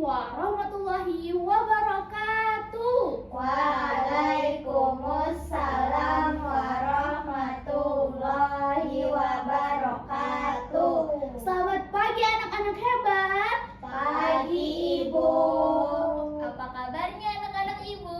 warahmatullahi wabarakatuh. Waalaikumsalam warahmatullahi wabarakatuh. Selamat pagi anak-anak hebat. Pagi Ibu. Apa kabarnya anak-anak Ibu?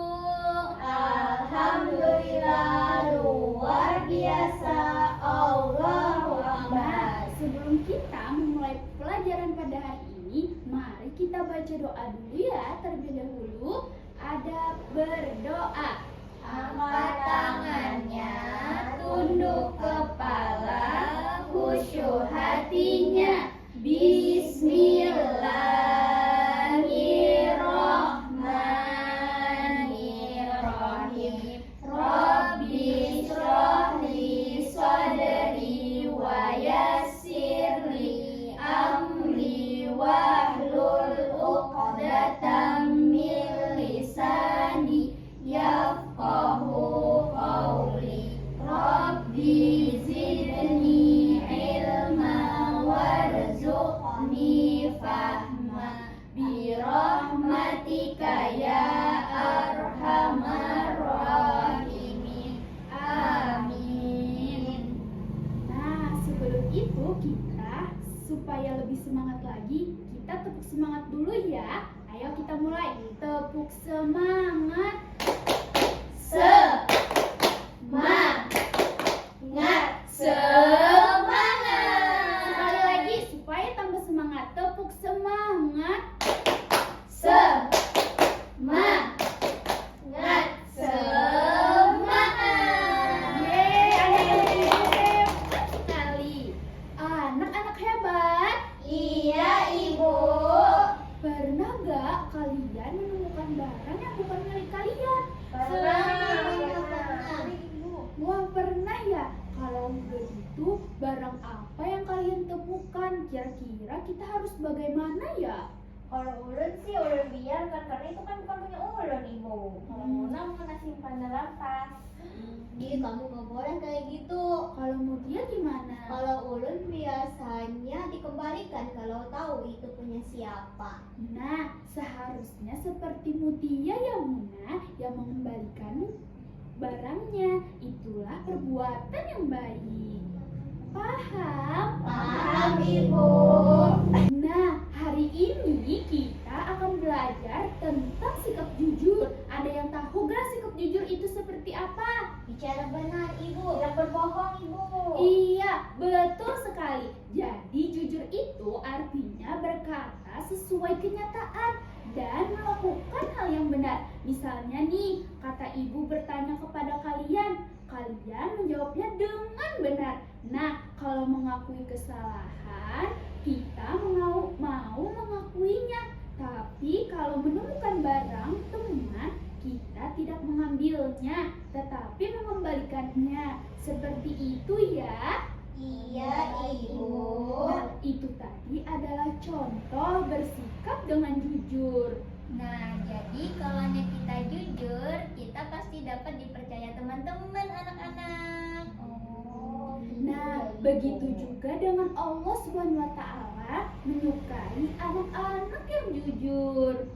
Alhamdulillah luar biasa. Allahu Akbar. Sebelum kita memulai pelajaran pada hari ini, mari kita baca doa dulu ya. Terlebih dahulu ada berdoa. Angkat tangannya, tunduk kepala, khusyuk hatinya. Bismillahirrahmanirrahim. Rabbi shrahli sadri wa yassirli amri wahlul uqdatam min lisani yafqahu qawli. Rabbi zidni ilma warzuqni fahma birahmatika ya arhamar rahimin. Amin. Nah, sebelum itu kita supaya lebih semangat lagi, kita tepuk semangat dulu ya. Ayo kita mulai. Tepuk semangat. Semangat. Sekali lagi supaya tambah semangat. Tepuk semangat. Semangat. Yeay, anak-anak hebat sekali. Anak-anak hebat. Iya Ibu. Pernah gak kalian menemukan barang yang bukan milik kalian? Wah, pernah ya? Kalau begitu, barang apa yang kalian temukan? Kira-kira kita harus bagaimana ya? Kalau ulun sih ulun biarkan karena itu kan bukan punya ulun Ibu. Ulun mau simpan dalam tas. Kamu nggak boleh kayak gitu. Kalau Mutia gimana? Kalau ulun biasanya dikembalikan kalau tahu itu punya siapa. Nah, seharusnya seperti Mutia ya Muna yang mengembalikan barangnya. Itulah perbuatan yang baik. Paham? Paham Ibu. Nah, hari ini kita akan belajar tentang sikap jujur. Ada yang tahu gak sikap jujur itu seperti apa? Bicara benar Ibu, tidak berbohong Ibu. Iya, betul sekali. Jadi jujur itu artinya berkata sesuai kenyataan dan melakukan hal yang benar. Misalnya nih, kata ibu bertanya kepada kalian, kalian menjawabnya dengan benar. Nah, kalau mengakui kesalahan, kita mau mengakuinya. Tapi kalau menemukan barang teman, kita tidak mengambilnya, tetapi mengembalikannya. Seperti itu ya. Iya Ibu. Nah, itu tadi adalah contoh bersikap dengan jujur. Nah, jadi kalau kita jujur, kita pasti dapat dipercaya teman-teman anak-anak. Nah, begitu juga dengan Allah Subhanahu wa Ta'ala menyukai anak-anak yang jujur.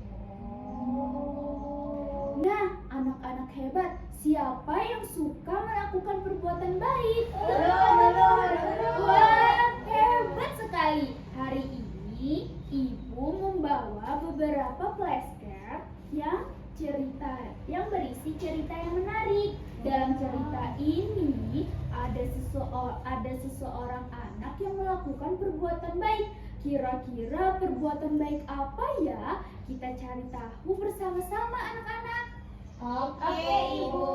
Nah, anak-anak hebat, siapa yang suka melakukan perbuatan baik? Wah, hebat sekali. Hari ini ibu membawa beberapa flashcard yang berisi cerita yang menarik. Dalam cerita ini ada seseorang anak yang melakukan perbuatan baik. Kira-kira perbuatan baik apa ya? Kita cari tahu bersama-sama anak-anak. Oke Ibu.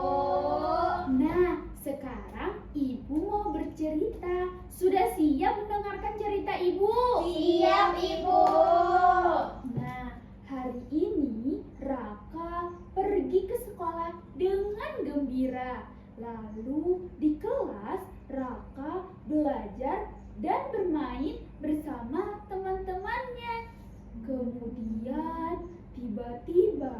Nah, sekarang ibu mau bercerita. Sudah siap mendengarkan cerita ibu? Siap Ibu. Nah, hari ini Raka pergi ke sekolah dengan gembira. Lalu di kelas Raka belajar dan bermain bersama teman-temannya. Kemudian tiba-tiba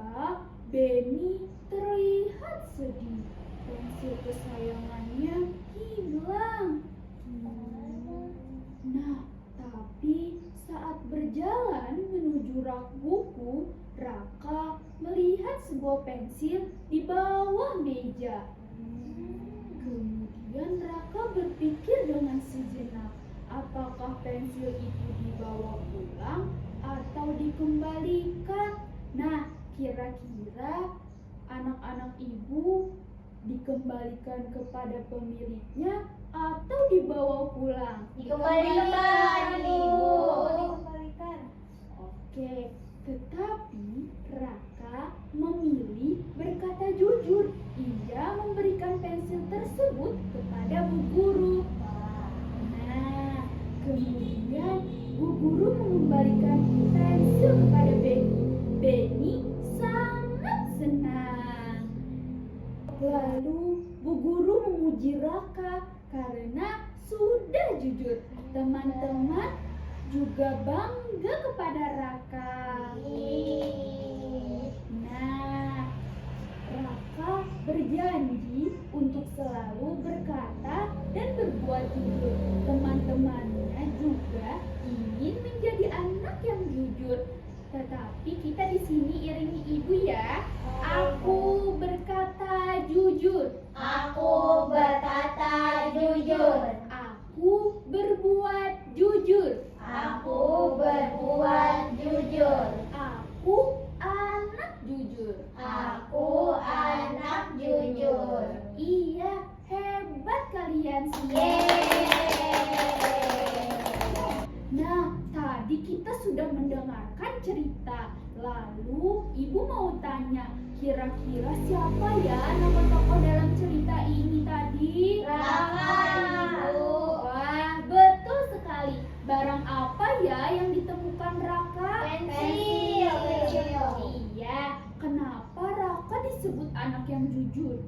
Benny terlihat sedih. Pensil kesayangannya hilang. Nah, tapi saat berjalan menuju rak buku, Raka melihat sebuah pensil di bawah meja. Kemudian Raka berpikir dengan sejenak, apakah pensil itu dibawa pulang atau dikembalikan? Nah, kira-kira anak-anak ibu dikembalikan kepada pemiliknya atau dibawa pulang? Dikembalikan, Ibu. Dikembalikan. Oke, tetapi Raka memilih berkata jujur. Ia memberikan pensil tersebut kepada Bu Guru. Nah, kemudian Bu Guru mengembalikan pensil kepada Benny. Benny sangat senang. Lalu Bu Guru memuji Raka karena sudah jujur. Teman-teman juga bangga kepada Raka. Nah, Raka berjanji untuk selalu berkata dan berbuat jujur. Teman-temannya juga ingin menjadi anak yang jujur. Tetapi kita di sini iringi ibu ya. Aku berkata jujur. Aku berkata jujur. Aku berbuat jujur. Aku berbuat jujur. Aku anak jujur. Aku anak jujur. Iya, hebat kalian semua. Yeay. Nah, tadi kita sudah mendengarkan cerita. Lalu ibu mau tanya, kira-kira siapa ya nama tokoh dalam cerita ini tadi? Raka, Ibu. Wah, betul sekali. Barang apa ya yang ditemukan Raka? Pensil. Iya, kenapa Raka disebut anak yang jujur?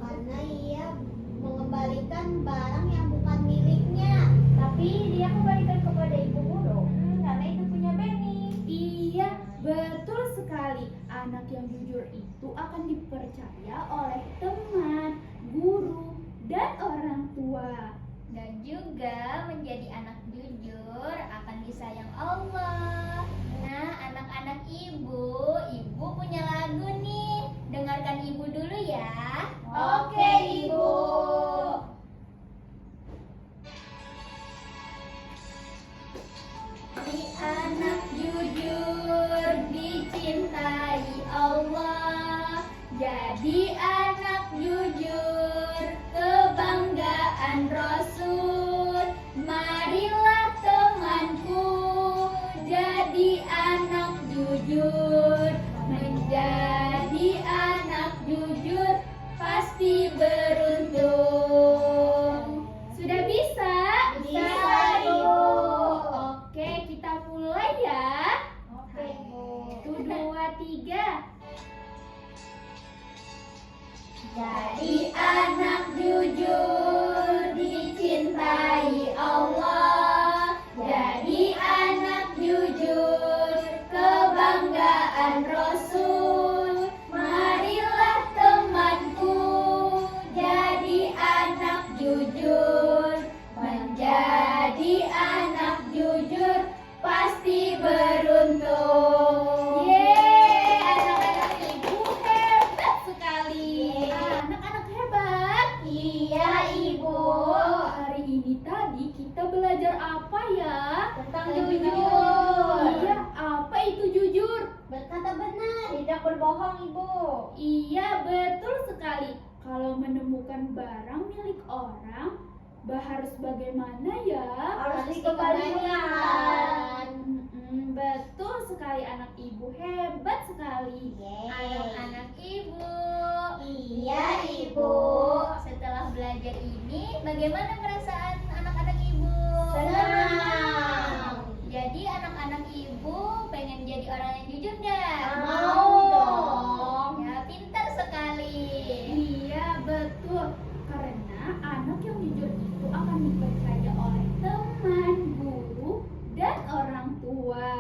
Karena ia mengembalikan barang yang bukan miliknya. Tapi dia kembalikan kepada ibu guru. Karena itu punya Benny. Iya, betul sekali. Anak yang jujur itu akan dipercaya oleh teman, guru, dan orang tua. Dan juga menjadi anak jujur akan disayang Allah. Nah, anak-anak ibu punya lagu nih. Dengarkan ibu dulu ya. Oke, Ibu. Jadi anak jujur dicintai Allah. Jadi anak jujur kebanggaan Rasul. Marilah temanku jadi anak jujur. Menjadi anak jujur pasti beruntung. Sudah bisa? Bisa, Ibu. Oke, kita mulai ya. Oke, Bu. 1, 2, 3. Jadi anak jujur dicintai Allah. Jadi anak jujur kebanggaan Rasul. Marilah temanku jadi anak jujur. Menjadi anak jujur pasti beruntung. Yeay, anak-anak ibu hebat sekali. Anak-anak hebat. Iya, Ibu. Hari ini tadi kita belajar apa ya? Tentang jujur. Iya, apa itu jujur? Berkata benar, tidak berbohong, Ibu. Iya, betul sekali. Kalau menemukan barang milik orang, harus bagaimana ya? Harus dikembalikan. Betul sekali, anak ibu hebat sekali. Anak-anak ibu. Iya, Ibu. Setelah belajar ini, bagaimana perasaan anak-anak ibu? Senang. Jadi anak-anak ibu pengen jadi orang yang jujur nggak? Mau dong. Ya, pintar sekali. Iya, betul. Karena anak yang jujur itu akan dipercaya oleh teman, guru, dan orang tua.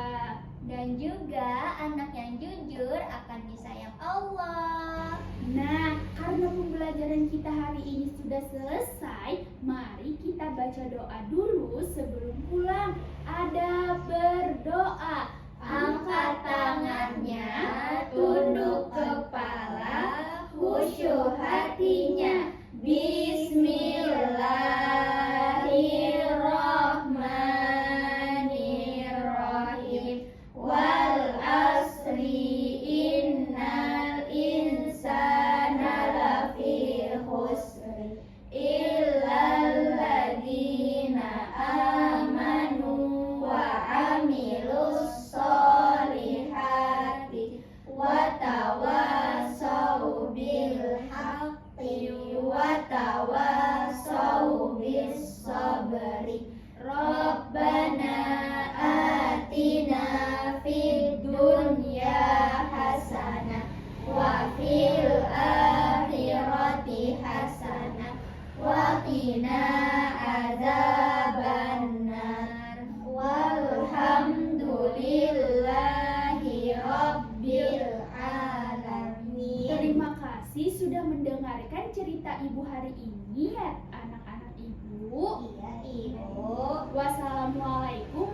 Dan juga anak yang jujur akan disayang Allah. Nah, karena pembelajaran kita hari ini sudah selesai, mari kita baca doa dulu sebelum pulang. Ada berdoa. Ibu. Wassalamualaikum